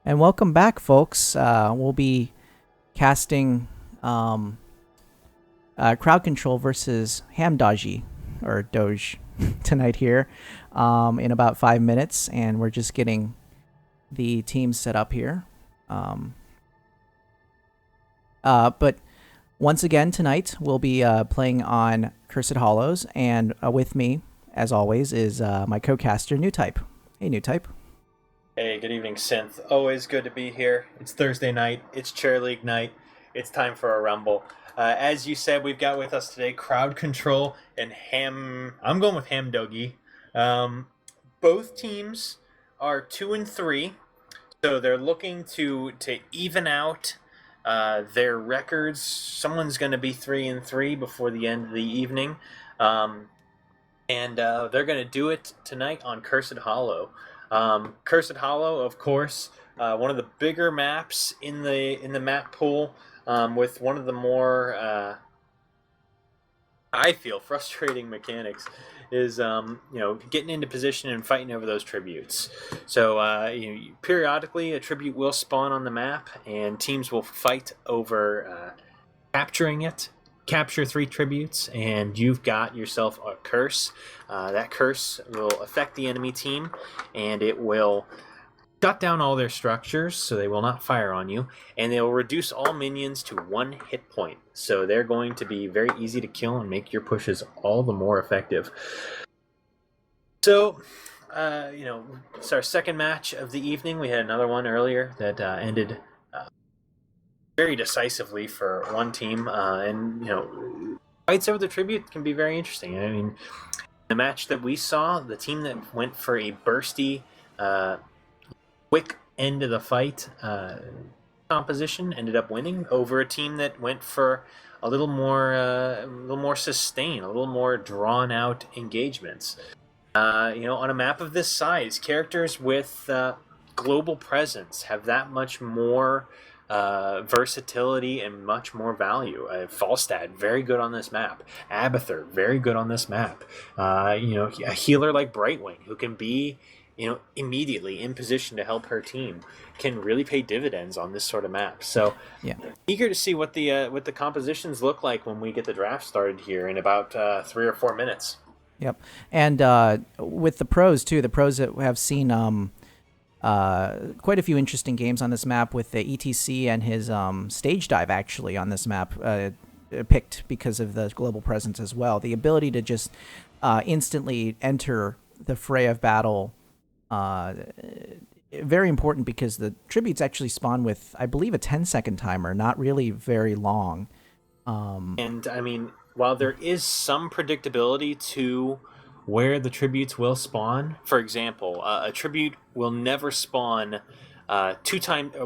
And welcome back, folks. We'll be casting crowd control versus ham Doge or Doge tonight here in about 5 minutes, and we're just getting the team set up here. But once again, tonight we'll be playing on Cursed Hollows, and with me, as always, is my co-caster, New Type. Hey, New Type. Hey, good evening, Synth. Always good to be here. It's Thursday night. It's Chair League night. It's time for a rumble. As you said, we've got with us today Crowd Control and Ham. I'm going with Ham Dogie. Both teams are 2-3, so they're looking to even out their records. Someone's going to be 3-3 before the end of the evening, and they're going to do it tonight on Cursed Hollow. Cursed Hollow, of course, one of the bigger maps in the map pool, with one of the more I feel frustrating mechanics is getting into position and fighting over those tributes. So periodically a tribute will spawn on the map, and teams will fight over capturing it. Capture 3 tributes, and you've got yourself a curse. That curse will affect the enemy team, and it will shut down all their structures so they will not fire on you, and they will reduce all minions to 1 hit point. So they're going to be very easy to kill and make your pushes all the more effective. So, it's our second match of the evening. We had another one earlier that ended very decisively for one team, and fights over the tribute can be very interesting. I mean, the match that we saw, the team that went for a bursty, quick end of the fight composition ended up winning over a team that went for a little more sustained, a little more drawn out engagements. On a map of this size, characters with global presence have that much more versatility and much more value. Falstad, very good on this map. Abathur, very good on this map. A healer like Brightwing, who can be immediately in position to help her team, can really pay dividends on this sort of map. So Yeah. eager to see what the compositions look like when we get the draft started here in about 3 or 4 minutes. Yep. And with the pros too, the pros that have seen quite a few interesting games on this map, with the ETC and his stage dive actually on this map picked because of the global presence as well. The ability to just instantly enter the fray of battle, very important, because the tributes actually spawn with, I believe, a 10-second timer, not really very long. And I mean, while there is some predictability to where the tributes will spawn, for example, a tribute will never spawn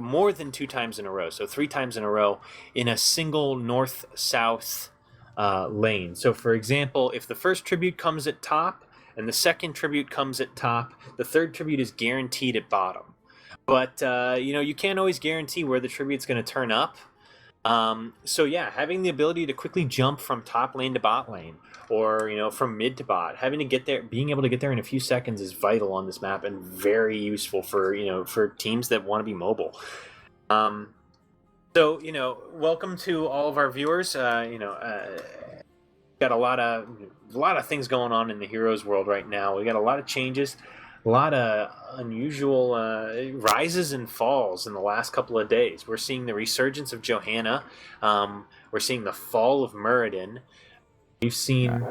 more than 2 times in a row, so 3 times in a row in a single north-south lane. So, for example, if the first tribute comes at top and the second tribute comes at top, the third tribute is guaranteed at bottom. But you can't always guarantee where the tribute's going to turn up. Having the ability to quickly jump from top lane to bot lane, or from mid to bot, being able to get there in a few seconds is vital on this map, and very useful for teams that want to be mobile. Welcome to all of our viewers. Got a lot of things going on in the Heroes world right now. We got a lot of changes, a lot of unusual rises and falls in the last couple of days. We're seeing the resurgence of Johanna. We're seeing the fall of Muradin. We've seen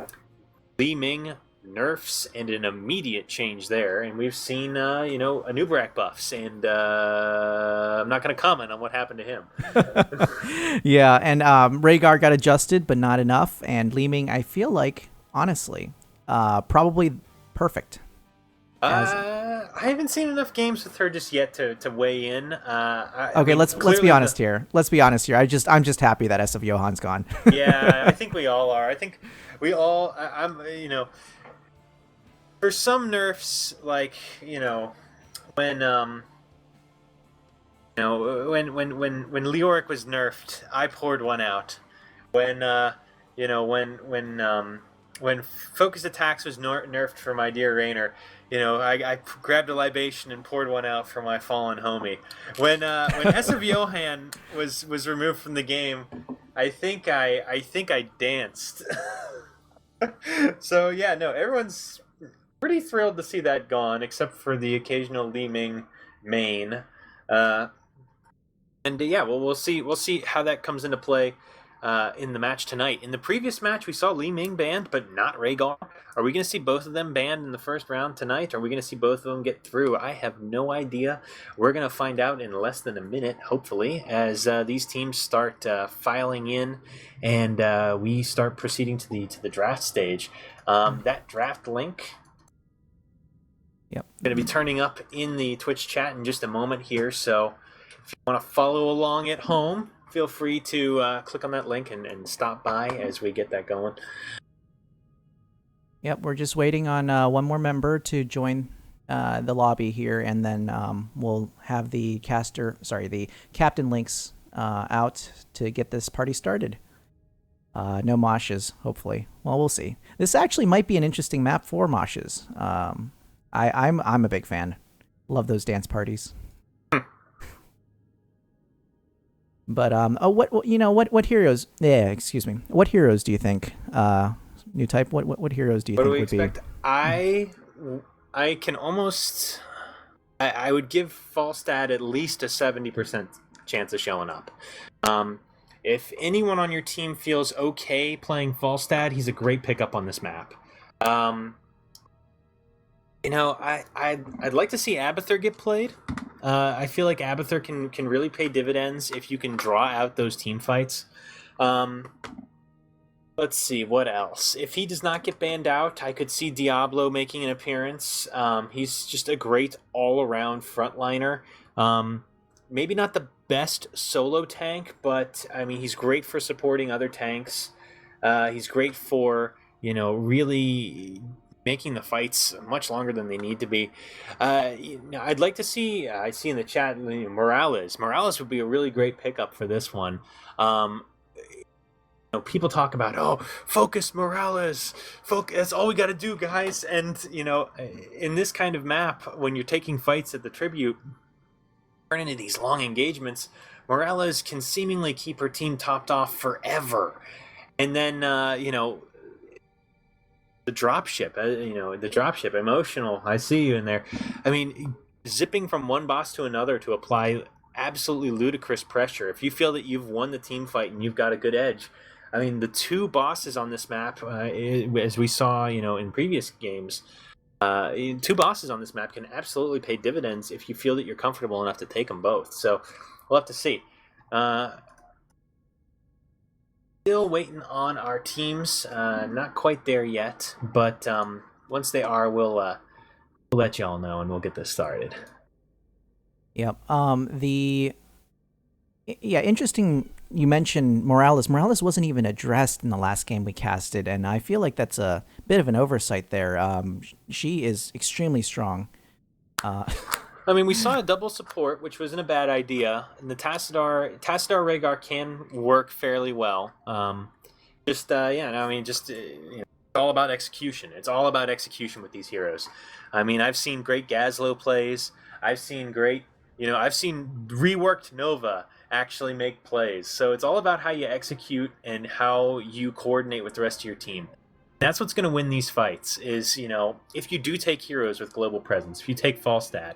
Li Ming nerfs and an immediate change there, and we've seen Anubarak buffs, and I'm not going to comment on what happened to him. Yeah, and Rhaegar got adjusted, but not enough. And Leeming, I feel like, honestly, probably perfect. I haven't seen enough games with her just yet to weigh in. Let's be honest here. Let's be honest here. I'm just happy that SF Johan's gone. Yeah, I think we all are. I think we all. I'm for some nerfs, like when when Leoric was nerfed, I poured one out. When when focus attacks was nerfed for my dear Raynor, I grabbed a libation and poured one out for my fallen homie. When Essa Johan was removed from the game, I think I danced. So yeah, no, everyone's pretty thrilled to see that gone, except for the occasional Li Ming main. Yeah, well, we'll see how that comes into play in the match tonight. In the previous match, we saw Li Ming banned, but not Rhaegar. Are we going to see both of them banned in the first round tonight? Are we going to see both of them get through? I have no idea. We're going to find out in less than a minute, hopefully, as these teams start filing in and we start proceeding to the draft stage. That draft link. Yep. Going to be turning up in the Twitch chat in just a moment here, so if you want to follow along at home, feel free to click on that link and stop by as we get that going. Yep, we're just waiting on one more member to join the lobby here, and then we'll have the captain links out to get this party started. No moshes, hopefully. Well, we'll see. This actually might be an interesting map for moshes. I'm a big fan. Love those dance parties. But what heroes? Yeah, excuse me. What heroes do you think? New type. What heroes do you think would expect? I can almost. I would give Falstad at least a 70% chance of showing up. If anyone on your team feels okay playing Falstad, he's a great pickup on this map. I'd like to see Abathur get played. I feel like Abathur can really pay dividends if you can draw out those team fights. Let's see, what else? If he does not get banned out, I could see Diablo making an appearance. He's just a great all-around frontliner. Maybe not the best solo tank, but, I mean, he's great for supporting other tanks. He's great for, really making the fights much longer than they need to be. I'd like to see, I see in the chat, Morales. Morales would be a really great pickup for this one. People talk about, focus Morales, focus, that's all we got to do, guys. And, in this kind of map, when you're taking fights at the Tribute, turn into these long engagements, Morales can seemingly keep her team topped off forever. And then, the dropship, emotional, I see you in there. I mean, zipping from one boss to another to apply absolutely ludicrous pressure. If you feel that you've won the team fight and you've got a good edge, I mean, the two bosses on this map, as we saw, in previous games, two bosses on this map can absolutely pay dividends if you feel that you're comfortable enough to take them both. So we'll have to see. Still waiting on our teams. Not quite there yet, but once they are, we'll let y'all know and we'll get this started. Yep. Interesting. You mentioned Morales. Morales wasn't even addressed in the last game we casted, and I feel like that's a bit of an oversight there. She is extremely strong. I mean, we saw a double support, which wasn't a bad idea, and the Tassadar Rhaegar can work fairly well. It's all about execution. It's all about execution with these heroes. I mean, I've seen great Gazlo plays. I've seen reworked Nova actually make plays. So it's all about how you execute and how you coordinate with the rest of your team. That's what's going to win these fights is, if you do take heroes with global presence, if you take Falstad,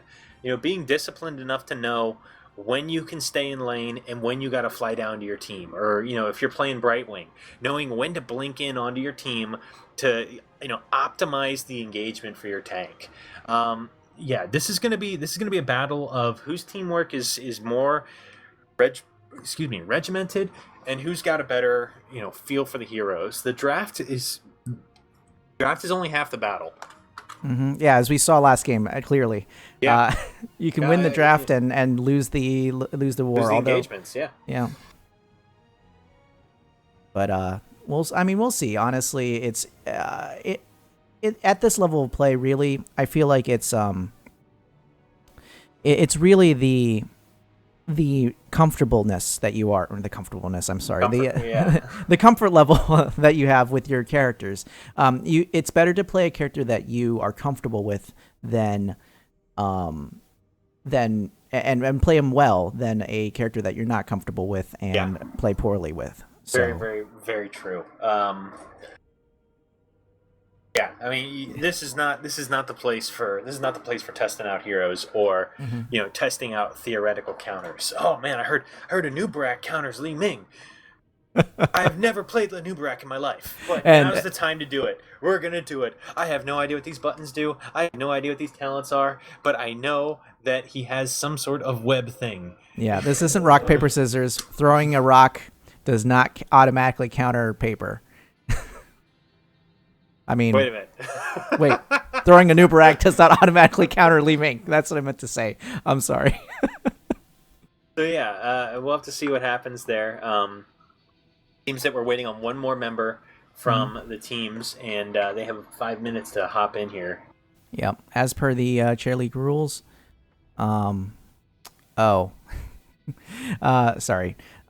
being disciplined enough to know when you can stay in lane and when you got to fly down to your team. Or, if you're playing Brightwing, knowing when to blink in onto your team to, optimize the engagement for your tank. This is going to be a battle of whose teamwork is more regimented and who's got a better, feel for the heroes. The draft is only half the battle. Mm-hmm. Yeah, as we saw last game, clearly. Yeah. You can win the draft and lose the war. Lose the engagements, yeah. Yeah. But we'll see. Honestly, it's it at this level of play, really, I feel like it's really the comfortableness that you are, or the comfortableness, I'm sorry, Yeah. the comfort level that you have with your characters. It's better to play a character that you are comfortable with than and play him well than a character that you're not comfortable with and play poorly with. So. Very, very, very true. Yeah, I mean, this is not the place for testing out heroes or testing out theoretical counters. Oh man, I heard a Nubarak counters Li Ming. I've never played the Nubarak in my life, but now's the time to do it. We're gonna do it. I have no idea what these buttons do. I have no idea what these talents are, but I know that he has some sort of web thing. Yeah, this isn't rock paper scissors. Throwing a rock does not automatically counter paper. I mean, wait a minute. Wait, throwing a Nubarak does not automatically counter Li Ming. That's what I meant to say. I'm sorry. So yeah, we'll have to see what happens there. Seems that we're waiting on one more member from the teams, and they have 5 minutes to hop in here. Yep, as per the Chair League rules. Sorry.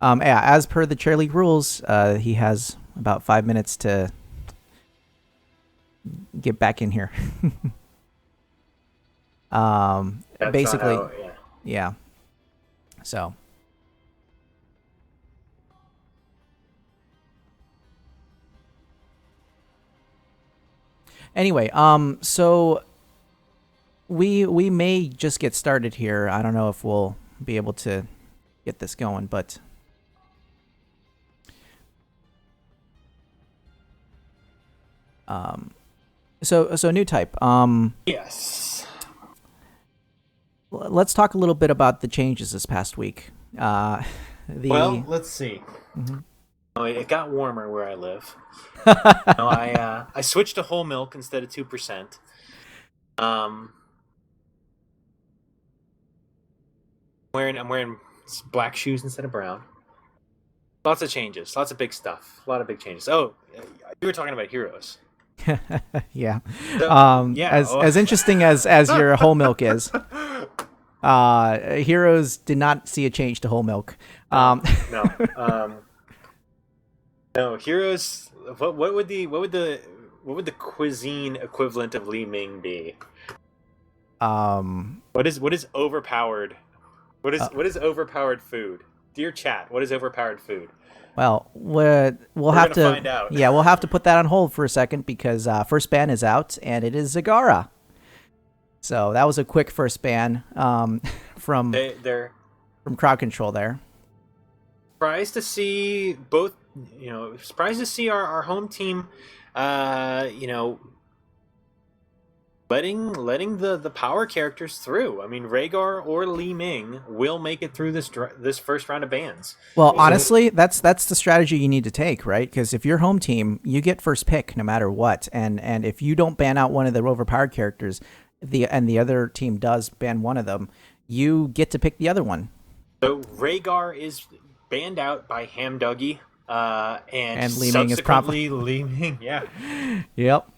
Yeah, as per the Chair League rules, he has about 5 minutes to get back in here. Basically, yeah. So. Anyway, so we may just get started here. I don't know if we'll be able to get this going, but so new type. Yes. Let's talk a little bit about the changes this past week. Well, let's see. Oh, it got warmer where I live. I switched to whole milk instead of 2%. I'm wearing black shoes instead of brown. Lots of changes, lots of big stuff, a lot of big changes. Oh, you were talking about heroes. Yeah. So, as interesting as your whole milk is, heroes did not see a change to whole milk. No. No, heroes. What would the cuisine equivalent of Li Ming be? What is overpowered? What is overpowered food? Dear chat, what is overpowered food? Well, we'll have to find out. Yeah, we'll have to put that on hold for a second because first ban is out and it is Zagara. So that was a quick first ban from Crowd Control there. Surprised to see both. Surprised to see our home team. Letting the power characters through. I mean, Rhaegar or Li Ming will make it through this first round of bans. Well, honestly, that's the strategy you need to take, right? Because if you're home team, you get first pick no matter what, and if you don't ban out one of the overpowered characters, the other team does ban one of them, you get to pick the other one. So Rhaegar is banned out by Hamduggy, and Li Ming is probably Li Ming. Yeah. Yep.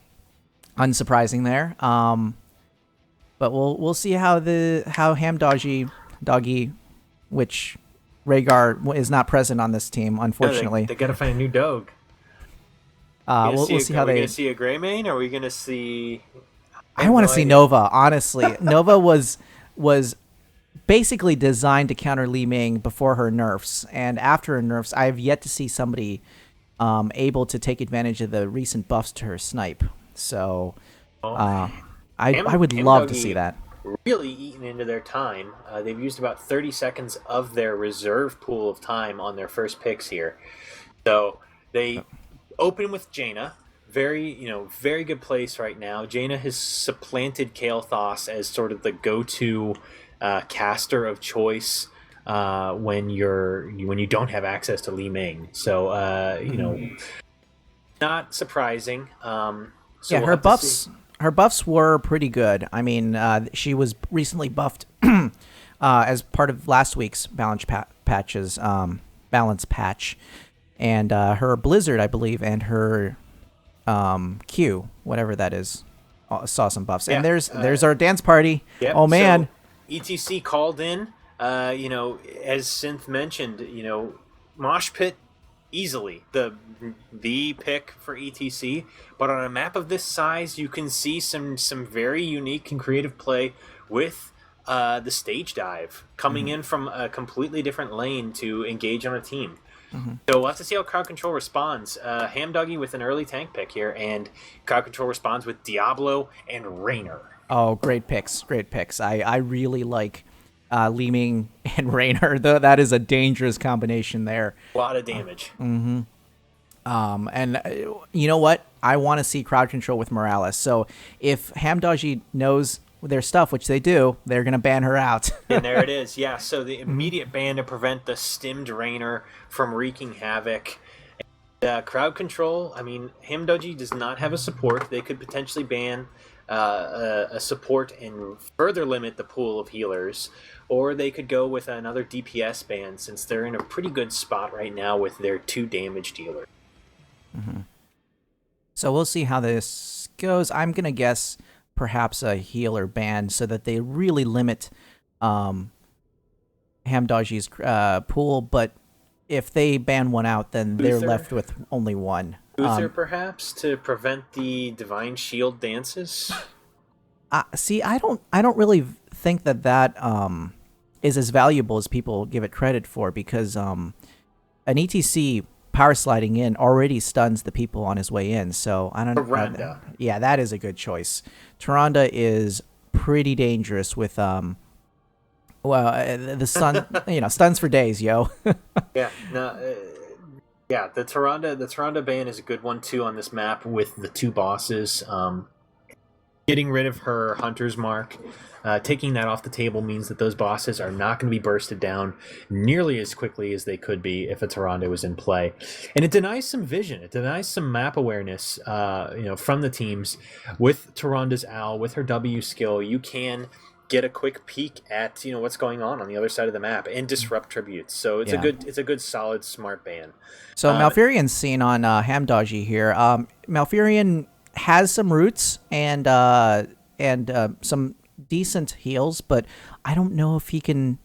Unsurprising there, but we'll see how Hamduggy, which Rhaegar is not present on this team, unfortunately. No, they gotta find a new Doge. We'll see how Are we gonna see a Greymane, or are we gonna see? I want to see Nova. Honestly, Nova was basically designed to counter Li Ming before her nerfs, and after her nerfs, I have yet to see somebody able to take advantage of the recent buffs to her snipe. So, I would love to see that. Really eaten into their time. They've used about 30 seconds of their reserve pool of time on their first picks here. So they open with Jaina. Very good place right now. Jaina has supplanted Kael'thas as sort of the go-to caster of choice when you don't have access to Li Ming. So not surprising. So yeah, her buffs were pretty good. I mean, she was recently buffed as part of last week's balance patch, and her Blizzard, I believe, and her Q, whatever that is, saw some buffs. Yeah, and there's our dance party. Yep, oh man, so ETC called in As Synth mentioned, Mosh Pit easily the pick for ETC, but on a map of this size, you can see some very unique and creative play with the stage dive coming in from a completely different lane to engage on a team. So we'll have to see how Crowd Control responds. Ham Doggy with an early tank pick here, and Crowd Control responds with Diablo and Raynor. Oh, great picks. I really like Leeming and Raynor. That is a dangerous combination there. A lot of damage. And you know what? I want to see Crowd Control with Morales. So if Ham Doggy knows their stuff, which they do, they're going to ban her out. And there it is. Yeah, so the immediate ban to prevent the stimmed Raynor from wreaking havoc. Crowd Control, I mean, Ham Doggy does not have a support. They could potentially ban a support and further limit the pool of healers, or they could go with another DPS ban since they're in a pretty good spot right now with their 2 damage dealers. So we'll see how this goes. I'm going to guess perhaps a healer ban so that they really limit Ham Doggy's pool, but if they ban one out, then they're left with only one. Uther, perhaps, to prevent the Divine Shield dances? See, I don't really think that is as valuable as people give it credit for, because an ETC power sliding in already stuns the people on his way in. So I don't know. Yeah, that is a good choice. Tyrande is pretty dangerous with the stun, stuns for days, yo. Yeah, no. Yeah, the Tyrande ban is a good one too on this map with the 2 bosses. Getting rid of her Hunter's Mark, taking that off the table means that those bosses are not going to be bursted down nearly as quickly as they could be if a Tyrande was in play. And it denies some vision. It denies some map awareness, from the teams. With Tyrande's Owl, with her W skill, you can get a quick peek at what's going on the other side of the map and disrupt tributes. So it's a good solid smart ban. So Malfurion's seen on Ham Doggy here. Malfurion has some roots and some decent heals, but I don't know if he can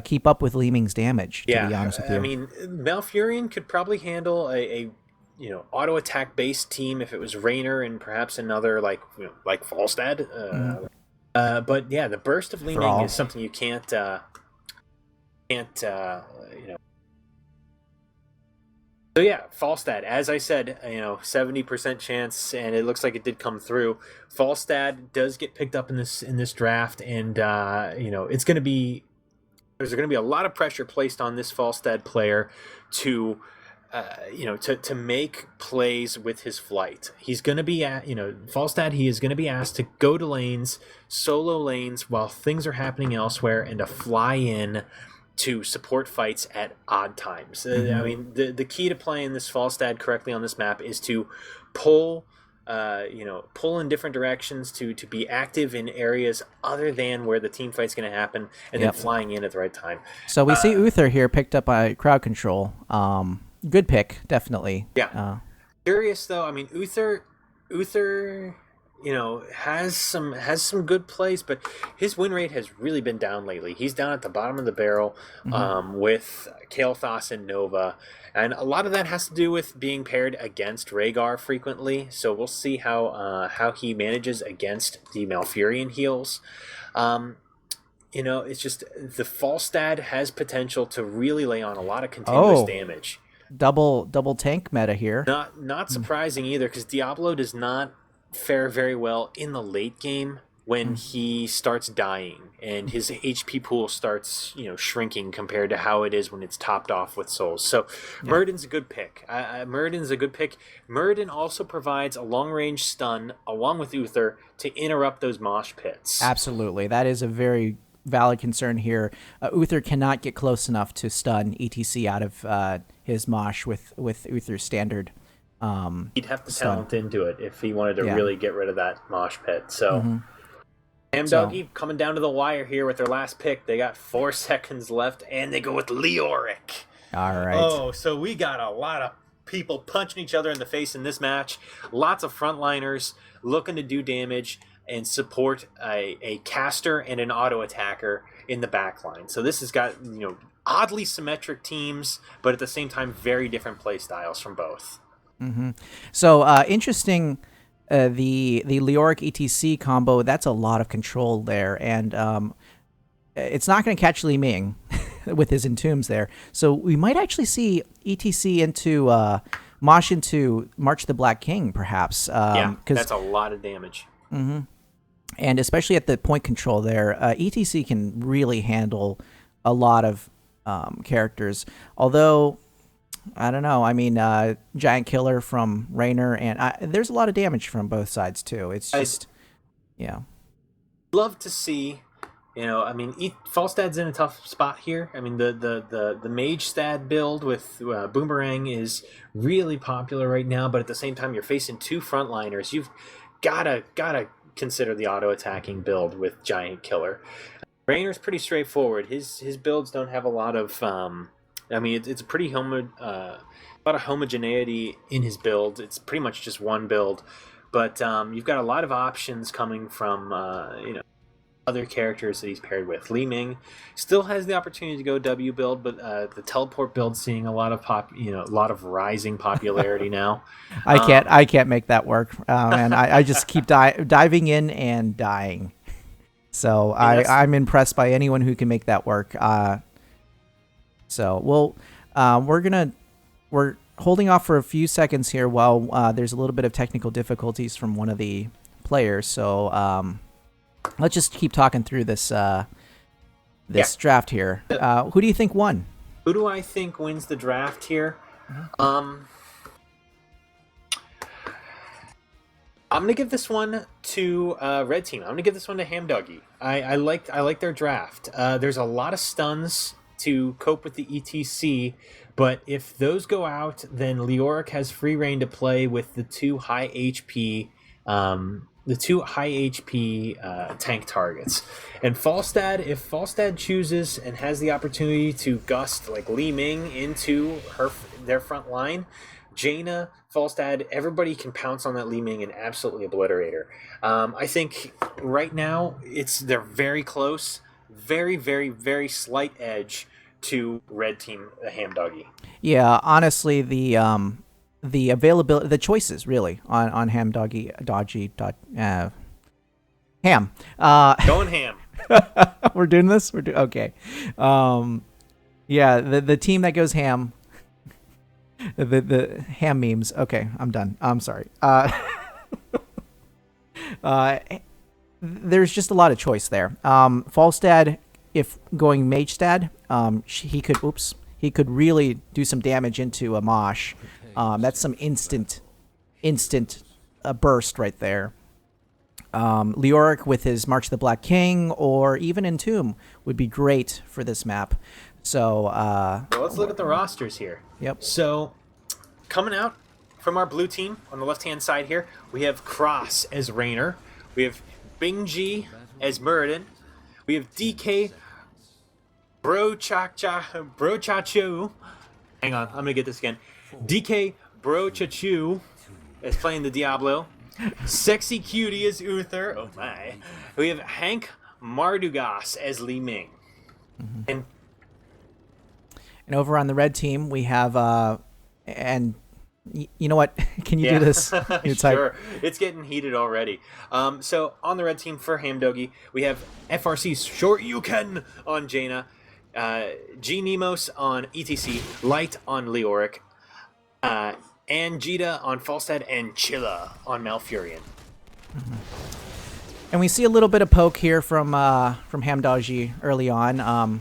keep up with Leeming's damage, to be honest with you. I mean, Malfurion could probably handle a auto attack based team if it was Raynor and perhaps another like Falstad. But yeah, the burst of Leeming is something you can't. So yeah, Falstad, as I said, 70% chance, and it looks like it did come through. Falstad does get picked up in this draft, and there's going to be a lot of pressure placed on this Falstad player to make plays with his flight. He's going to be Falstad. He is going to be asked to go to lanes, solo lanes, while things are happening elsewhere, and to fly in to support fights at odd times. I mean, the key to playing this Falstad correctly on this map is to pull in different directions to be active in areas other than where the team fight's going to happen, and then flying in at the right time. So we see Uther here picked up by Crowd Control. Good pick, definitely. Yeah. Curious though. I mean, Uther, has some good plays, but his win rate has really been down lately. He's down at the bottom of the barrel with Kael'thas and Nova, and a lot of that has to do with being paired against Rhaegar frequently. So we'll see how he manages against the Malfurion heals. It's just the Falstad has potential to really lay on a lot of continuous damage. Double tank meta here. Not surprising either, because Diablo does not fare very well in the late game when he starts dying and his HP pool starts shrinking compared to how it is when it's topped off with souls. So Muradin's a good pick. Muradin also provides a long range stun along with Uther to interrupt those mosh pits. Absolutely, that is a very valid concern here. Uther cannot get close enough to stun ETC out of his mosh with Uther's standard. He'd have to talent into it if he wanted to really get rid of that mosh pit. So, Ham Doggy coming down to the wire here with their last pick. They got 4 seconds left, and they go with Leoric. All right. Oh, so we got a lot of people punching each other in the face in this match. Lots of frontliners looking to do damage. and support a caster and an auto attacker in the back line. So this has got, oddly symmetric teams, but at the same time very different play styles from both. So interesting. The Leoric ETC combo, that's a lot of control there, and it's not going to catch Li Ming with his Entombs there. So we might actually see ETC into Mosh into March the Black King, perhaps. That's a lot of damage. And especially at the point control there, ETC can really handle a lot of characters. Although, I don't know. I mean, Giant Killer from Raynor, and there's a lot of damage from both sides, too. It's just, Love to see, Falstad's in a tough spot here. I mean, the Mage Stad build with Boomerang is really popular right now, but at the same time, you're facing two frontliners. You've gotta consider the auto-attacking build with Giant Killer. Raynor's pretty straightforward. His builds don't have a lot of... it's a pretty a lot of homogeneity in his build. It's pretty much just one build, but you've got a lot of options coming from other characters that he's paired with. Li Ming still has the opportunity to go W build, but the teleport build seeing a lot of a lot of rising popularity now. I can't make that work, and I just keep diving in and dying. So I'm impressed by anyone who can make that work. So we're holding off for a few seconds here while there's a little bit of technical difficulties from one of the players. So let's just keep talking through this draft here. Who do you think won? Who do I think wins the draft here? I'm gonna give this one to Red Team. I'm gonna give this one to Hamdoggy. I like their draft. There's a lot of stuns to cope with the ETC, but if those go out, then Leoric has free reign to play with the two high HP tank targets. And Falstad, if Falstad chooses and has the opportunity to gust like Li Ming into their front line, Jaina, Falstad, everybody can pounce on that Li Ming and absolutely obliterate her. I think right now they're very close, very, very, very slight edge to Red Team, the Hamdoggy. Yeah, honestly, the availability, the choices really on Hamdoggy, Ham. Going ham. We're doing this. Okay. Yeah, the team that goes ham. The ham memes. Okay, I'm done. I'm sorry. There's just a lot of choice there. Falstad, if going Mage Stad, he could really do some damage into a Mosh. That's some instant burst right there. Leoric with his March of the Black King or even Entomb would be great for this map. So well, let's look at the rosters here. Yep. So coming out from our blue team on the left-hand side here, we have Cross as Raynor. We have Bingji as Muradin. We have DK Brochachu. Hang on, I'm going to get this again. DK Brochachu is playing the Diablo. Sexy Cutie as Uther. Oh my. We have Hank Mardugas as Li Ming. And over on the red team, we have, and you know what? Can you do this? Sure. It's getting heated already. So on the red team for Hamdoggy, we have FRC's Short You Can on Jaina, G Nemos on ETC, Light on Leoric, and Jita on Falstad, and Chilla on Malfurion. And we see a little bit of poke here from Hamdoggy early on.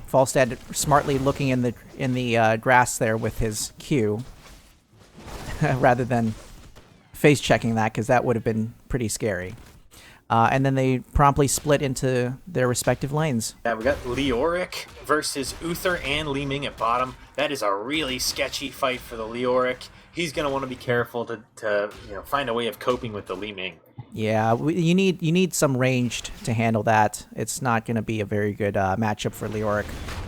Falstad smartly looking in the grass there with his Q, rather than face checking that, because that would have been pretty scary. And then they promptly split into their respective lanes. Yeah, we got Leoric versus Uther and Li Ming at bottom. That is a really sketchy fight for the Leoric. He's going to want to be careful to find a way of coping with the Li Ming. Yeah, you need some ranged to handle that. It's not going to be a very good matchup for Leoric.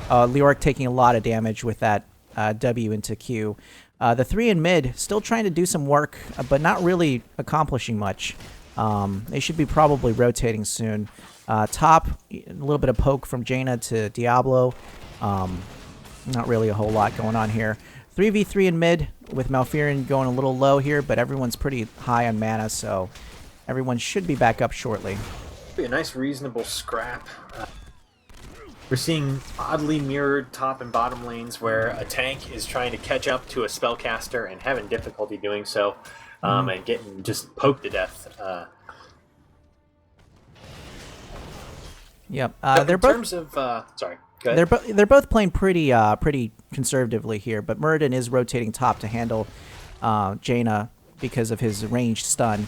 Leoric taking a lot of damage with that W into Q. The 3 in mid still trying to do some work, but not really accomplishing much. They should be probably rotating soon. Top, a little bit of poke from Jaina to Diablo. Not really a whole lot going on here. 3v3 in mid with Malfurion going a little low here, but everyone's pretty high on mana, so everyone should be back up shortly. Be a nice, reasonable scrap. We're seeing oddly mirrored top and bottom lanes where a tank is trying to catch up to a spellcaster and having difficulty doing so, and getting just poked to death. Yep. In terms of sorry. They're both playing pretty conservatively here, but Muradin is rotating top to handle Jaina because of his ranged stun.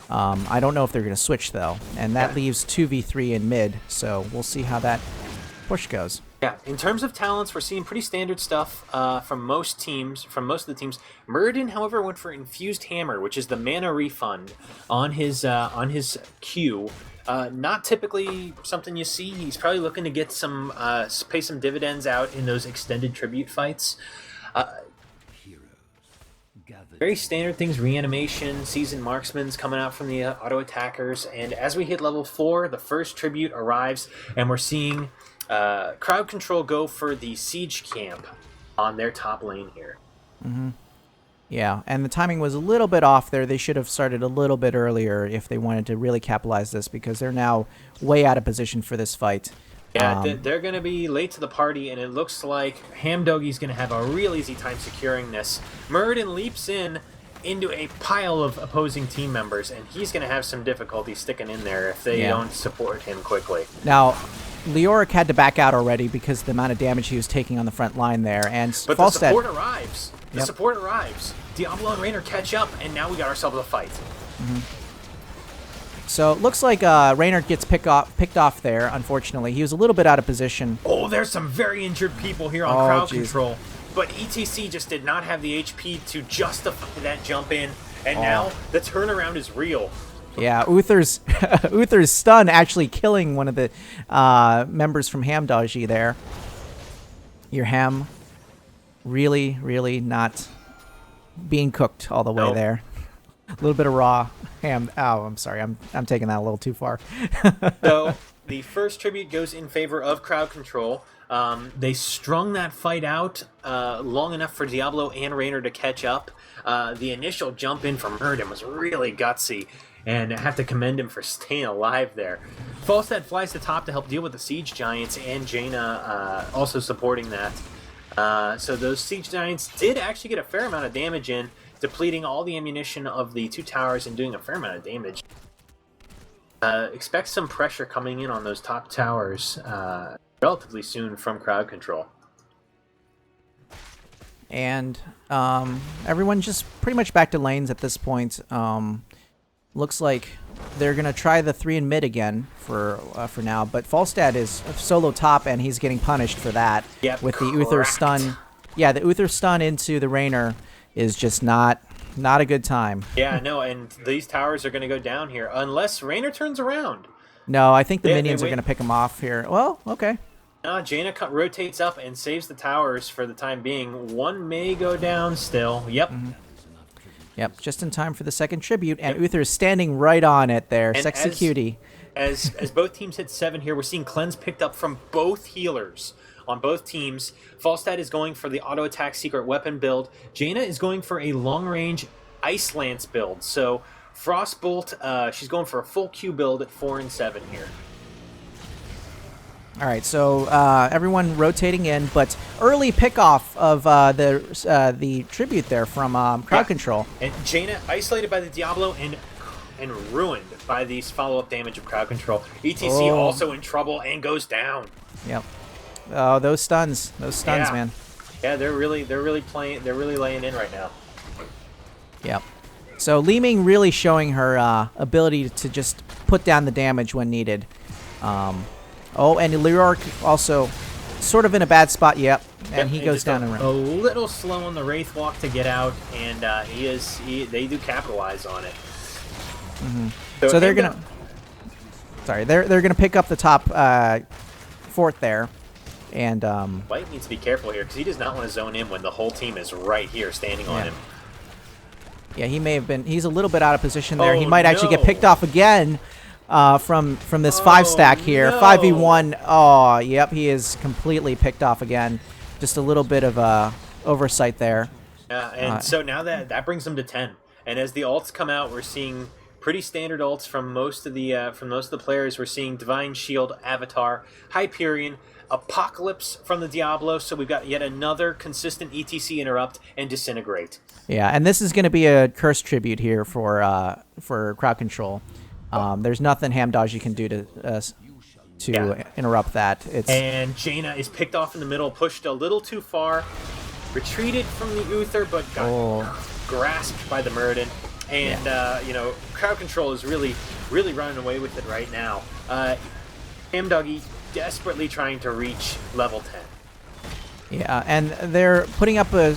I don't know if they're going to switch though, and that leaves 2v3 in mid. So we'll see how that push goes. Yeah, in terms of talents, we're seeing pretty standard stuff from most teams. From most of the teams, Muradin, however, went for Infused Hammer, which is the mana refund on his Q. Not typically something you see. He's probably looking to get some pay some dividends out in those extended tribute fights. Very standard things: reanimation, seasoned marksman's coming out from the auto attackers, and as we hit level 4, the first tribute arrives, and we're seeing crowd control go for the siege camp on their top lane here. Yeah, and the timing was a little bit off there. They should have started a little bit earlier if they wanted to really capitalize this, because they're now way out of position for this fight. Yeah, they're going to be late to the party, and it looks like Hamdoggy's going to have a real easy time securing this. Muradin leaps into a pile of opposing team members, and he's going to have some difficulty sticking in there if they don't support him quickly. Now, Leoric had to back out already because of the amount of damage he was taking on the front line there. But the support arrives. The support arrives. Diablo and Raynor catch up, and now we got ourselves a fight. So it looks like Raynor gets picked off there, unfortunately. He was a little bit out of position. Oh, there's some very injured people here on crowd control. But ETC just did not have the HP to justify that jump in, and now the turnaround is real. Yeah, Uther's Uther's stun actually killing one of the members from Hamdoggy there. Your Ham really, really not being cooked all the way there. A little bit of raw ham. Oh, I'm sorry. I'm taking that a little too far. So the first tribute goes in favor of crowd control. They strung that fight out long enough for Diablo and Raynor to catch up. The initial jump in from Muradin was really gutsy, and I have to commend him for staying alive there. Falstad flies to top to help deal with the Siege Giants, and Jaina also supporting that. So those Siege Giants did actually get a fair amount of damage in, depleting all the ammunition of the 2 towers and doing a fair amount of damage. Expect some pressure coming in on those top towers relatively soon from crowd control. And everyone just pretty much back to lanes at this point. Looks like they're going to try the 3 in mid again for now, but Falstad is solo top, and he's getting punished for that with the Uther stun. Yeah, the Uther stun into the Raynor is just not a good time. Yeah, no, and these towers are going to go down here unless Raynor turns around. No, I think the minions are going to pick him off here. Well, okay. Jaina rotates up and saves the towers for the time being. One may go down still. Yep. Yep, just in time for the second tribute, and Uther is standing right on it there. And sexy cutie. As both teams hit 7 here, we're seeing cleanse picked up from both healers on both teams. Falstad is going for the auto attack secret weapon build. Jaina is going for a long range Ice Lance build. So Frostbolt, she's going for a full Q build at 4 and 7 here. All right, so everyone rotating in, but early pickoff of the tribute there from crowd control. And Jaina isolated by the Diablo and ruined by these follow-up damage of crowd control. ETC also in trouble and goes down. Yep. Oh, those stuns, man. Yeah, they're really laying in right now. Yep. So Li-Ming really showing her ability to just put down the damage when needed. Oh, and Leoric also sort of in a bad spot. Yep, and he goes down and a little slow on the Wraith Walk to get out, and they do capitalize on it. So they're gonna. Sorry, they're gonna pick up the top fort there, and White needs to be careful here because he does not want to zone in when the whole team is right here standing on him. Yeah, he may have been. He's a little bit out of position there. He Oh, might actually get no. picked off again from this 5-stack here. No. 5v1. Oh, yep, he is completely picked off again. Just a little bit of oversight there. Yeah, and so now that brings them to 10. And as the alts come out, we're seeing pretty standard alts from most of the players. We're seeing Divine Shield, Avatar, Hyperion, Apocalypse from the Diablo. So we've got yet another consistent ETC interrupt and Disintegrate. Yeah, and this is going to be a curse tribute here for crowd control. There's nothing Ham Doge can do to interrupt that. And Jaina is picked off in the middle, pushed a little too far, retreated from the Uther, but got grasped by the Muradin. And crowd control is really running away with it right now. Ham Doggy desperately trying to reach level 10. Yeah, and they're putting up a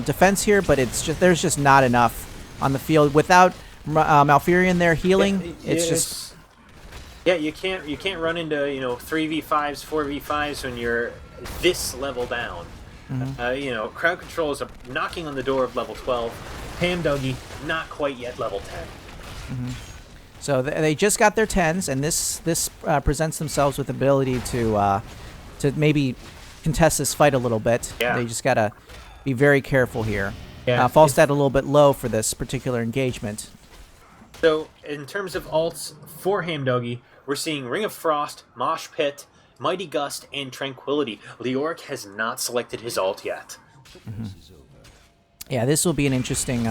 defense here, but there's just not enough on the field without Malfurion there healing. You can't run into 3v5s, 4v5s when you're this level down. Mm-hmm. Crowd control is knocking on the door of level 12. Ham Doggy not quite yet level 10. Mm-hmm. So they just got their 10s, and this presents themselves with the ability to maybe contest this fight a little bit. Yeah. They just gotta be very careful here. Yeah, Falstad a little bit low for this particular engagement. So in terms of alts for Ham Doggy, we're seeing Ring of Frost, Mosh Pit, Mighty Gust, and Tranquility. Leoric has not selected his alt yet. Mm-hmm. Yeah, this will be an interesting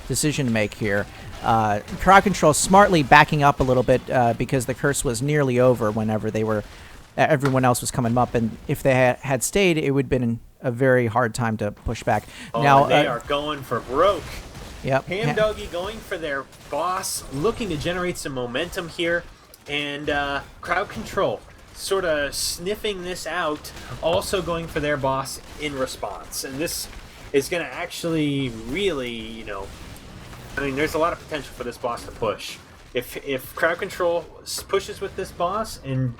decision to make here. Crowd control smartly backing up a little bit because the curse was nearly over whenever everyone else was coming up, and if they had stayed, it would have been a very hard time to push back. Now they are going for broke. Yep. Ham Doggy going for their boss, looking to generate some momentum here, and crowd control sort of sniffing this out, also going for their boss in response. And this is going to actually really, there's a lot of potential for this boss to push. If crowd control pushes with this boss and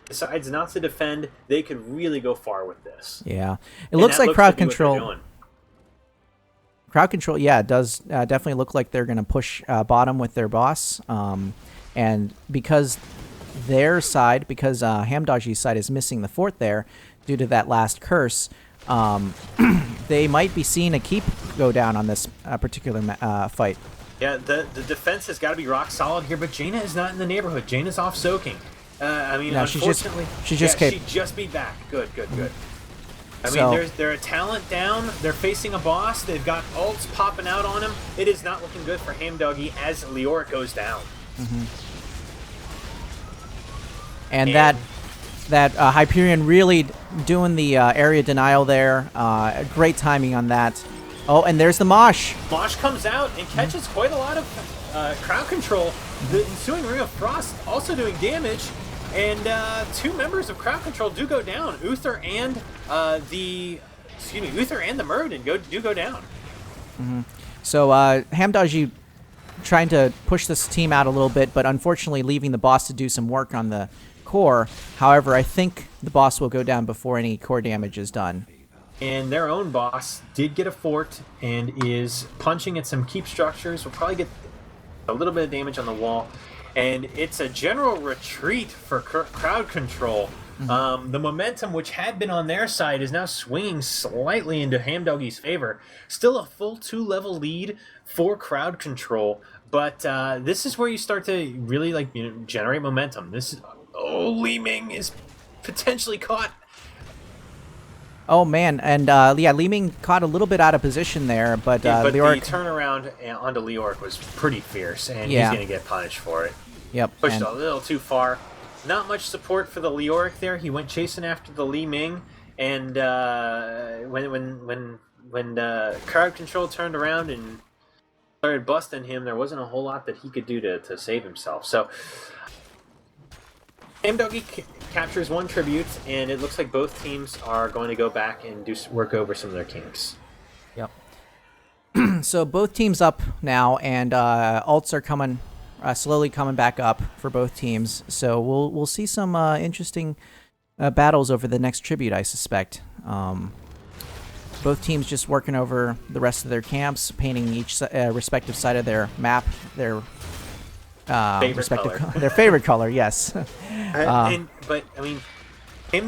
decides not to defend, they could really go far with this. Yeah, it looks like crowd control. Crowd control, yeah, it does definitely look like they're going to push bottom with their boss. And because Ham Doggy's side is missing the fort there due to that last curse, they might be seeing a keep go down on this particular fight. Yeah, the defense has got to be rock solid here, but Jaina is not in the neighborhood. Jaina's off soaking. Unfortunately, she just beat back. Good. They're a talent down. They're facing a boss. They've got ults popping out on him. It is not looking good for Ham Doggy as Leoric goes down. Mm-hmm. And that Hyperion really doing the area denial there. Great timing on that. Oh, and there's the Mosh. Mosh comes out and catches quite a lot of crowd control. The ensuing Ring of Frost also doing damage. And two members of crowd control do go down. Uther and the Muradin do go down. Mm-hmm. So Ham Doggy trying to push this team out a little bit, but unfortunately leaving the boss to do some work on the core. However, I think the boss will go down before any core damage is done. And their own boss did get a fort and is punching at some keep structures. Will probably get a little bit of damage on the wall. And it's a general retreat for crowd control. Mm-hmm. The momentum, which had been on their side, is now swinging slightly into Ham Doggy's favor. Still a full 2-level lead for crowd control, but this is where you start to really generate momentum. Li Ming is potentially caught. Oh man, and Li Ming caught a little bit out of position there, but the Leoric turnaround onto Leoric was pretty fierce, and he's going to get punished for it. Yep. Pushed a little too far. Not much support for the Leoric there. He went chasing after the Li Ming, and when crowd control turned around and started busting him, there wasn't a whole lot that he could do to save himself. So Ham Doggy captures one tribute, and it looks like both teams are going to go back and work over some of their kinks. Yep. So both teams up now, and alts are coming. Slowly coming back up for both teams, so we'll see some interesting battles over the next tribute, I suspect. Both teams just working over the rest of their camps, painting each respective side of their map, their respective color. their favorite color. Yes. But I mean,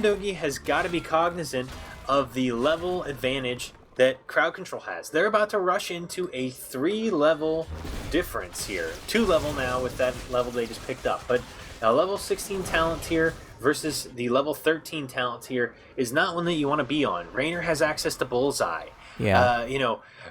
Doge has got to be cognizant of the level advantage that Crowd Control has. They're about to rush into a 3-level difference here. 2-level now with that level they just picked up. But a level 16 talent tier versus the level 13 talent tier is not one that you want to be on. Raynor has access to Bullseye. Yeah.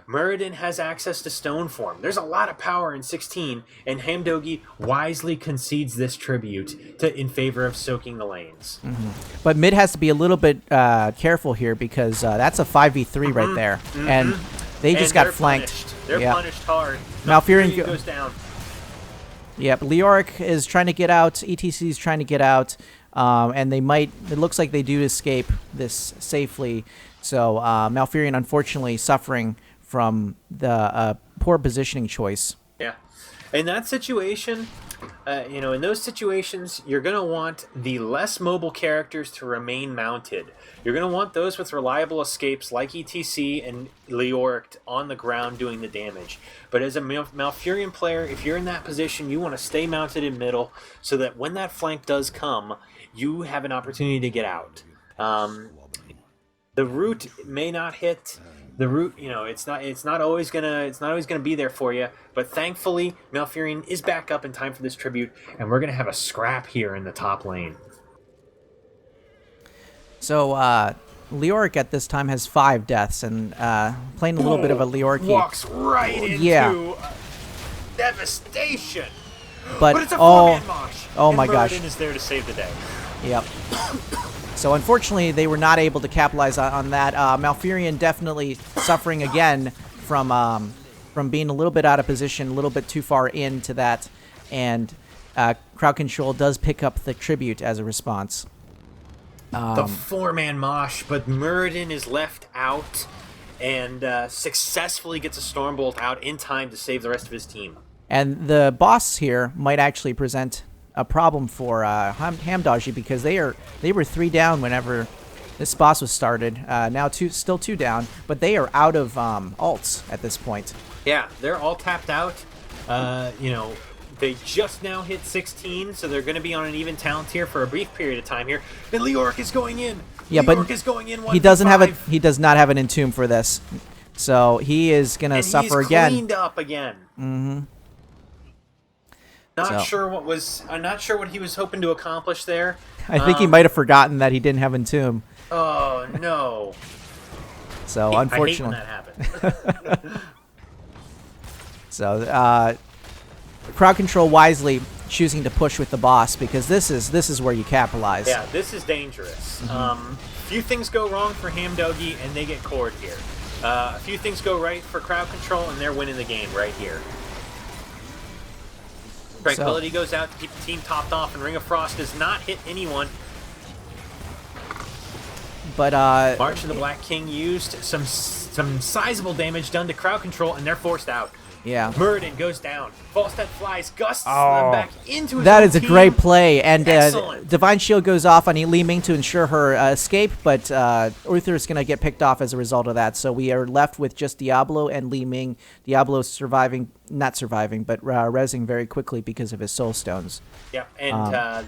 Muradin has access to Stone Form. There's a lot of power in 16, and Hamdogi wisely concedes this tribute in favor of soaking the lanes. Mm-hmm. But mid has to be a little bit careful here because that's a 5v3 right there, and they just got flanked. Punished. They're punished hard. Malfurion goes down. Yep, Leoric is trying to get out. ETC is trying to get out, and they might. It looks like they do escape this safely. So Malfurion, unfortunately, suffering from the poor positioning choice. Yeah, in that situation, in those situations, you're going to want the less mobile characters to remain mounted. You're going to want those with reliable escapes like ETC and Leoric on the ground doing the damage. But as a Malfurion player, if you're in that position, you want to stay mounted in middle so that when that flank does come, you have an opportunity to get out. The root may not hit. The root, it's not always gonna be there for you. But thankfully, Malfurion is back up in time for this tribute, and we're gonna have a scrap here in the top lane. So Leoric at this time has 5 deaths, and playing a little bit of a Leoric. Walks right into devastation. But it's a 4-man mosh. Oh my gosh! Muradin is there to save the day. Yep. So unfortunately, they were not able to capitalize on that. Malfurion definitely suffering again from being a little bit out of position, a little bit too far into that, and Crowd Control does pick up the tribute as a response. The 4-man mosh, but Muradin is left out and successfully gets a Stormbolt out in time to save the rest of his team. And the boss here might actually present a problem for Hamdogi because they were 3 down whenever this boss was started. Now still 2 down, but they are out of ults at this point. Yeah, they're all tapped out. They just now hit 16, so they're going to be on an even talent tier for a brief period of time here. And Leoric is going in. Yeah, Leoric is going in. He doesn't have He does not have an Entomb for this, so he is going to suffer again. Cleaned up again. Mm-hmm. I'm not sure what he was hoping to accomplish there. I think he might have forgotten that he didn't have Entomb. Oh no! So unfortunately, I hate when that happens. So Crowd Control wisely choosing to push with the boss because this is where you capitalize. Yeah, this is dangerous. Few things go wrong for Hamdogi and they get cored here. A few things go right for Crowd Control and they're winning the game right here. Tranquility goes out to keep the team topped off, and Ring of Frost does not hit anyone. But March of the Black King used some sizable damage done to Crowd Control, and they're forced out. Yeah. Muradin goes down. Falstad flies, gusts them back into his That own is a team. great play, and Excellent. Divine Shield goes off on Li Ming to ensure her escape, but Uther is going to get picked off as a result of that. So we are left with just Diablo and Li Ming. Diablo not surviving, but rezzing very quickly because of his soul stones. Yeah, and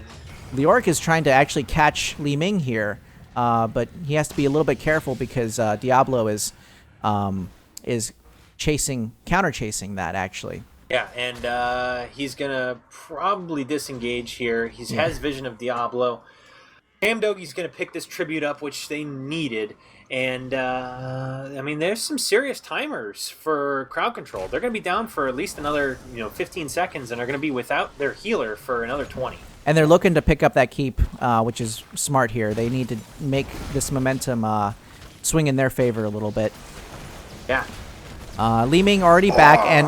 Leoric is trying to actually catch Li Ming here, but he has to be a little bit careful because Diablo is counter chasing that actually. Yeah, and he's gonna probably disengage here. He has vision of Diablo. Hamdogi's gonna pick this tribute up, which they needed, and there's some serious timers for Crowd Control. They're gonna be down for at least another 15 seconds, and are gonna be without their healer for another 20. And they're looking to pick up that keep, which is smart here. They need to make this momentum swing in their favor a little bit. Yeah. Li Ming already back, and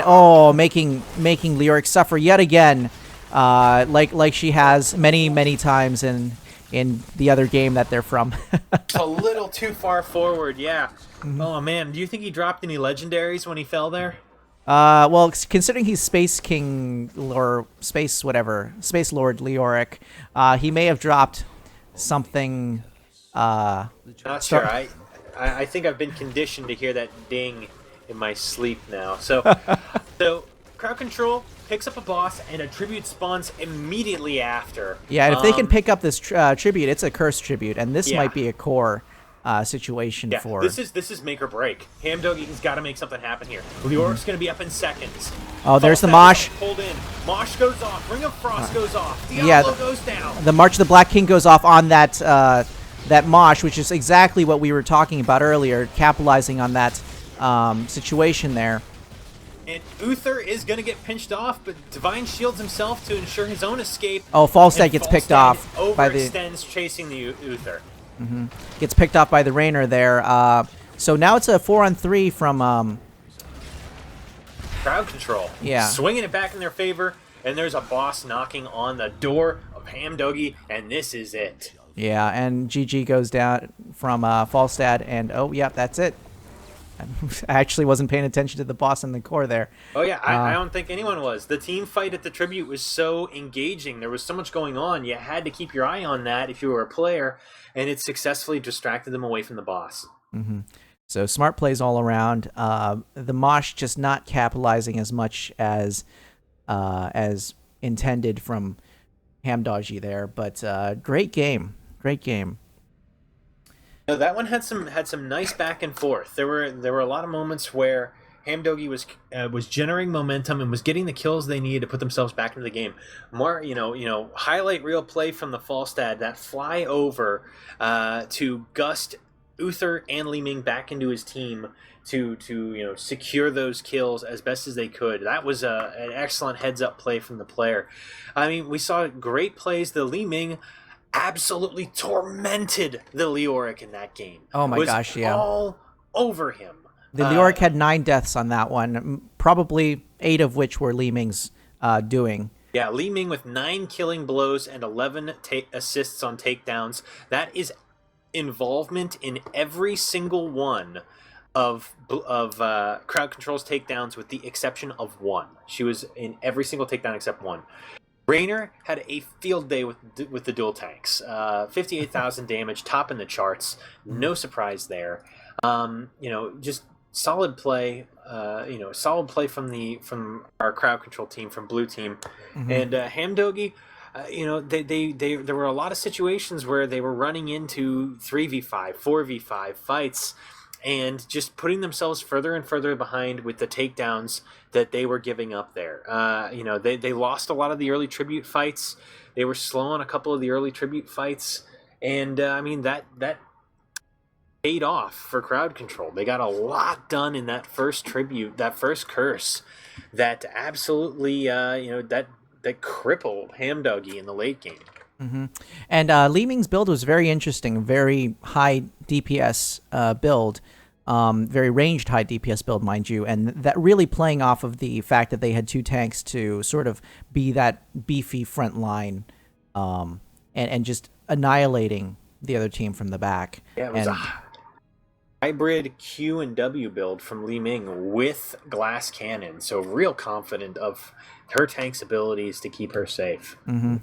making Leoric suffer yet again, like she has many times in the other game that they're from. It's a little too far forward, yeah. Oh man, do you think he dropped any legendaries when he fell there? Well, considering he's Space King or Space Lord Leoric, he may have dropped something. Not sure. I think I've been conditioned to hear that ding in my sleep now. So Crowd Control picks up a boss, and a tribute spawns immediately after. Yeah, and if they can pick up this tribute, it's a curse tribute, and this might be a core situation for. This is make or break. Hamdoggy's got to make something happen here. Leoric's going to be up in seconds. Oh, there's the Mosh. Pulled in. Mosh goes off. Ring of Frost goes off. Diablo goes down. The March of the Black King goes off on that that Mosh, which is exactly what we were talking about earlier, capitalizing on that situation there. And Uther is going to get pinched off, but Divine shields himself to ensure his own escape. Oh, Falstad gets picked off by the... overextends chasing the Uther. Gets picked off by the Rainer there. So now it's a 4-on-3 from... Crowd Control. Yeah. Swinging it back in their favor, and there's a boss knocking on the door of Hamdoggy, and this is it. Yeah, and GG goes down from Falstad, and that's it. I actually wasn't paying attention to the boss in the core there. Oh, yeah, I don't think anyone was. The team fight at the Tribute was so engaging. There was so much going on. You had to keep your eye on that if you were a player, and it successfully distracted them away from the boss. So smart plays all around. The Mosh just not capitalizing as much as intended from Hamdoggy there, but great game. Great game. No, that one had some nice back and forth. There were a lot of moments where Hamdoggy was generating momentum and was getting the kills they needed to put themselves back into the game. More, highlight reel play from the Falstad, that fly over to gust Uther and Li Ming back into his team to secure those kills as best as they could. That was an excellent heads up play from the player. I mean, we saw great plays. The Li Ming absolutely tormented the Leoric in that game. Oh my gosh, yeah. All over him. The Leoric had 9 deaths on that one, probably 8 of which were Li Ming's doing. Yeah, Li Ming with 9 killing blows and 11 assists on takedowns. That is involvement in every single one of Crowd Control's takedowns with the exception of 1. She was in every single takedown except 1. Rainer had a field day with the dual tanks. 58,000 damage, top in the charts. No surprise there. Just solid play. Solid play from our Crowd Control team, from Blue Team, and Hamdoggy. There were a lot of situations where they were running into 3v5, 4v5 fights, and just putting themselves further and further behind with the takedowns that they were giving up there. They lost a lot of the early tribute fights. They were slow on a couple of the early tribute fights, and that paid off for Crowd Control. They got a lot done in that first tribute, that first curse, that absolutely that crippled Hamdoggy in the late game. And Li Ming's build was very interesting, very high DPS build, very ranged high DPS build, mind you, and that really playing off of the fact that they had 2 tanks to sort of be that beefy front line, and just annihilating the other team from the back. Yeah, it was a hybrid Q and W build from Li Ming with glass cannon, so real confident of her tank's abilities to keep her safe.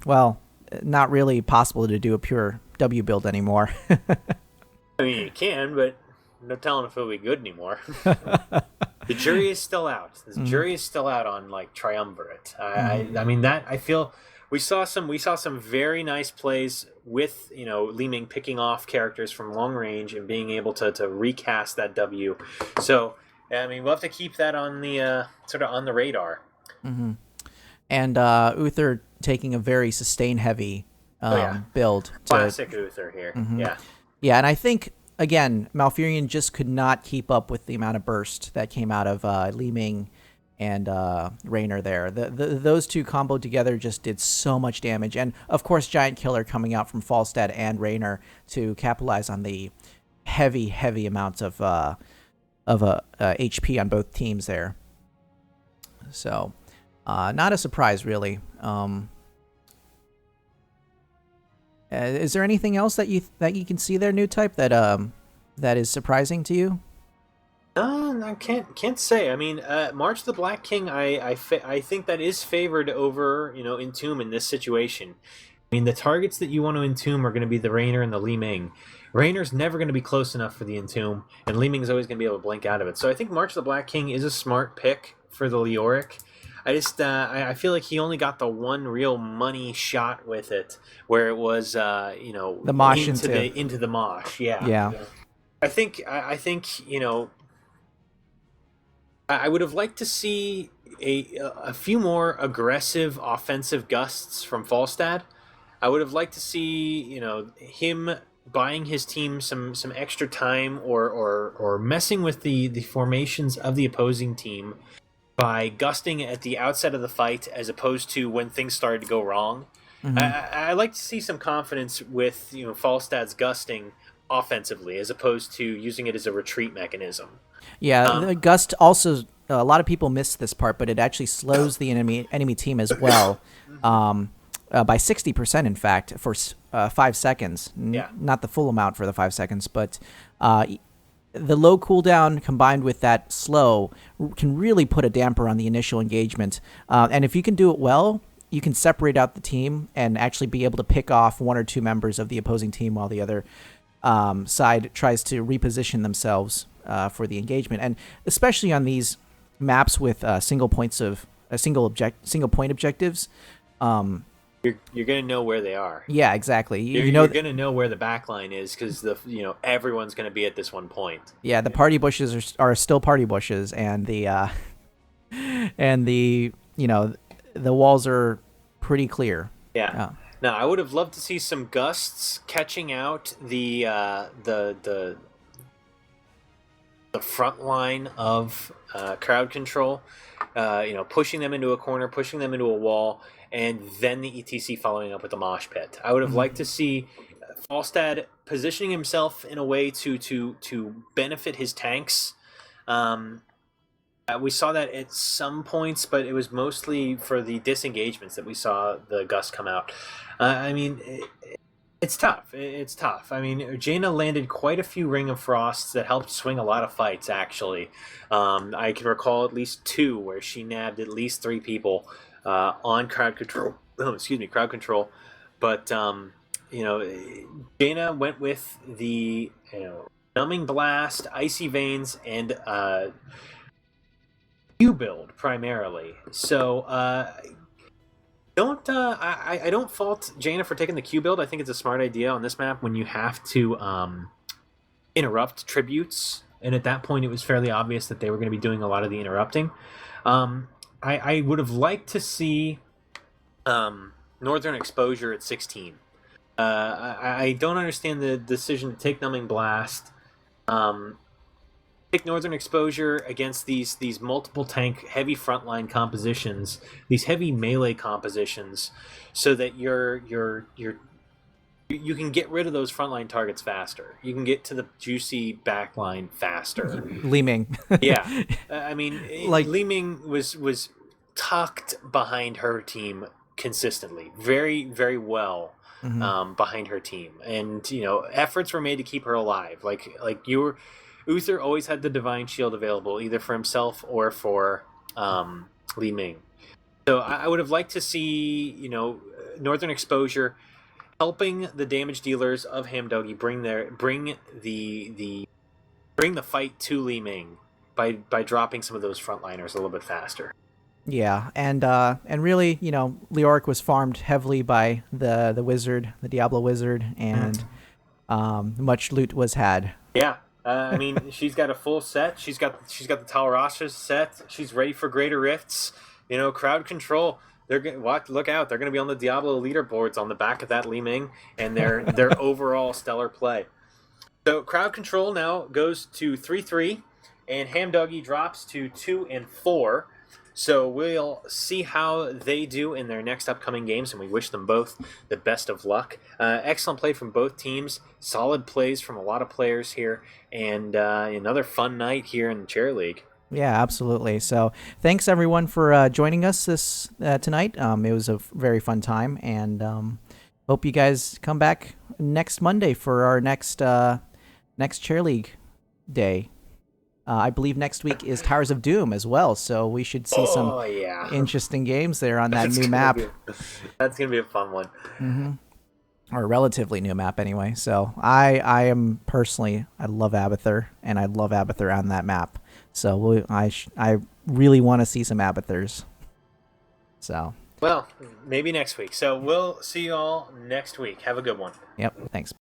Well, not really possible to do a pure W build anymore. I mean, you can, but no telling if it'll be good anymore. The jury is still out. The jury is still out on Triumvirate. I mean that I feel we saw some very nice plays with Li Ming picking off characters from long range and being able to recast that W. So I mean we'll have to keep that on the sort of on the radar. And Uther taking a very sustain heavy build. Classic Uther here. Yeah, and I think, again, Malfurion just could not keep up with the amount of burst that came out of Li Ming and Rainer there. Those two comboed together just did so much damage. And, of course, Giant Killer coming out from Falstad and Rainer to capitalize on the heavy, heavy amounts of HP on both teams there. So... not a surprise, really. Is there anything else that you can see there, New Type, that is surprising to you? I can't say. I mean, March of the Black King, I think that is favored over Entomb in this situation. I mean, the targets that you want to Entomb are going to be the Rainer and the Li Ming. Raynor's never going to be close enough for the Entomb, and Li Ming's always going to be able to blink out of it. So I think March of the Black King is a smart pick for the Leoric. I just I feel like he only got the one real money shot with it, where it was the mosh into the mosh. Yeah. I think I would have liked to see a few more aggressive offensive gusts from Falstad. I would have liked to see him buying his team some extra time or messing with the formations of the opposing team by gusting at the outset of the fight as opposed to when things started to go wrong. Mm-hmm. I like to see some confidence with Falstad's gusting offensively as opposed to using it as a retreat mechanism. Yeah, the gust also, a lot of people miss this part, but it actually slows the enemy team as well, by 60%, in fact, for 5 seconds. Not the full amount for the 5 seconds, but the low cooldown combined with that slow can really put a damper on the initial engagement. And if you can do it well, you can separate out the team and actually be able to pick off one or two members of the opposing team while the other side tries to reposition themselves for the engagement. And especially on these maps with single point objectives, you're going to know where they are. Yeah, exactly. You're going to know where the back line is because everyone's going to be at this one point. Yeah, the party bushes are still party bushes, and the walls are pretty clear. Yeah. Now, I would have loved to see some gusts catching out the front line of crowd control, pushing them into a corner, pushing them into a wall, and then the ETC following up with the mosh pit. I would have liked to see Falstad positioning himself in a way to benefit his tanks. We saw that at some points, but it was mostly for the disengagements that we saw the gust come out. It's tough. It's tough. I mean, Jaina landed quite a few Ring of Frosts that helped swing a lot of fights, actually. I can recall at least 2 where she nabbed at least 3 people on crowd control. Crowd control. But, Jaina went with the Numbing Blast, Icy Veins, and Q build primarily. So, I don't fault Jaina for taking the Q build. I think it's a smart idea on this map when you have to interrupt tributes, and at that point it was fairly obvious that they were going to be doing a lot of the interrupting. I would have liked to see Northern Exposure at 16. I don't understand the decision to take Numbing Blast. Take Northern Exposure against these multiple tank heavy frontline compositions, these heavy melee compositions, so that you can get rid of those frontline targets faster. You can get to the juicy backline faster. Li Ming. Yeah, I mean, Li Ming was tucked behind her team consistently, very very well. Mm-hmm. Behind her team, and efforts were made to keep her alive. Uther always had the Divine Shield available, either for himself or for Li Ming. So I would have liked to see, Northern Exposure helping the damage dealers of Hamdoggy bring the fight to Li Ming by dropping some of those frontliners a little bit faster. Yeah, and really, Leoric was farmed heavily by the wizard, the Diablo wizard, and much loot was had. Yeah. She's got a full set. She's got the Talrasha set. She's ready for greater rifts. Crowd control. Look out! They're going to be on the Diablo leaderboards on the back of that Li Ming and their overall stellar play. So crowd control now goes to 3-3, and Hamdoggy drops to 2 and 4. So we'll see how they do in their next upcoming games, and we wish them both the best of luck. Excellent play from both teams, solid plays from a lot of players here, and another fun night here in the Chair League. Yeah, absolutely. So thanks, everyone, for joining us this tonight. It was a very fun time, and hope you guys come back next Monday for our next Chair League day. I believe next week is Towers of Doom as well, so we should see some interesting games there on that new map. That's going to be a fun one. Mm-hmm. or a relatively new map anyway. So I am personally, I love Abathur, and I love Abathur on that map. So I really want to see some Abathurs. So. Well, maybe next week. So we'll see you all next week. Have a good one. Yep. Thanks.